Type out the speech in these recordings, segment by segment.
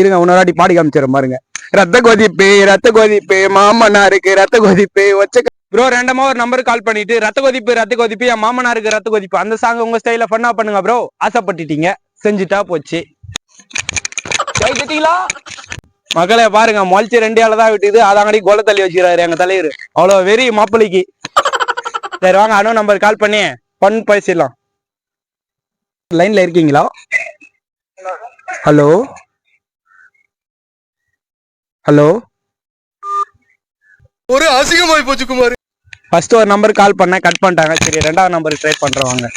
இருங்க இன்னொரு பாடி காமிச்சிடும் பாருங்க. ரத்த கொதிப்பு மாமனாருக்கு ரத்த கொதிப்பு வச்ச ப்ரோ ரெண்டமா ஒரு நம்பருக்கு கால் பண்ணிட்டு ரத்த கொதிப்பு என் மாமனாருக்கு ரத்த கொதிப்பு அந்த சாங் உங்க ஸ்டைல ஃபன்னா பண்ணுங்க ப்ரோ. ஆசைப்பட்டுட்டீங்க, செஞ்சுட்டா போச்சு. மகளே பாருங்க மொழிச்சு 2 ஆள தான் விட்டுது. அதாங்கடி கோல தள்ளி வச்சுக்கிறாரு எங்க தலைவர். அவ்வளவு வெறி மாப்பிள்ளைக்கு. சரி வாங்க அனு நம்பர் கால் பண்ணி ஃபன் பேசிடலாம். லைன்ல இருக்கீங்களா? Hello hello. ஒரு அசிங்கமாய் போச்சு குமார். ஃபர்ஸ்ட் ஒரு நம்பர் கால் பண்ண கட் பண்ணிட்டாங்க. சரி ரெண்டாவது நம்பருக்கு ட்ரை பண்றவாங்க.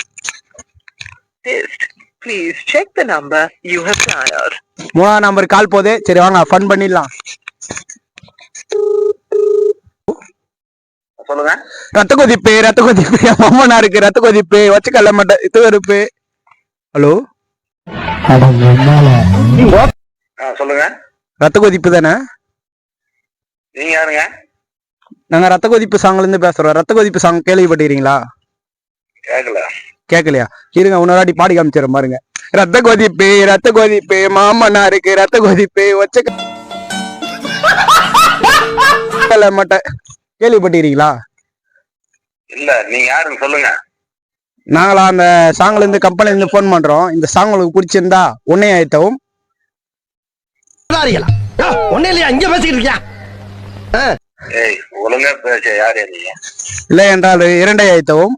Please check the number you have dialed. மூணாவது நம்பர் கால் போதே. சரி வாங்க ஃபன் பண்ணிடலாம். சொல்லுங்க. ரத்த கொதிப்பு மாமனாருக்கு ரத்த கொதிப்பு வச்சுக்கல்ல மாட்டேன் இது வெறுப்பு. ஹலோ சொல்லுங்க. ரத்த கொதிப்பு தானே? நீங்க யாருங்க? நாங்க ரத்த கொதிப்பு சாங்ல இருந்து பேசுறோம். ரத்த கொதிப்பு சாங் கேள்விப்பட்டிருக்கீங்களா? கேட்கலையா? இருங்க இன்னொரு பாடி காமிச்சிடும் பாருங்க. ரத்த கொதிப்பு மாமனாருக்கு ரத்த கொதிப்பு வச்ச மாட்டேன் கேள்விப்பட்டிருக்கீங்களா? இல்ல நீங்க யாருன்னு சொல்லுங்க. நாங்களா அந்த சாங்ல இருந்து கம்பெனில இருந்து போன் பண்றோம். இந்த சாங் உங்களுக்கு பிடிச்சிருந்தா உன்னை அழைத்தவும். இங்க பேசிக்கிட்டு இருக்கியா? ஒழுங்கா பேச யாரு நீங்க? இல்லை என்றால் 2 அழைத்தவும்.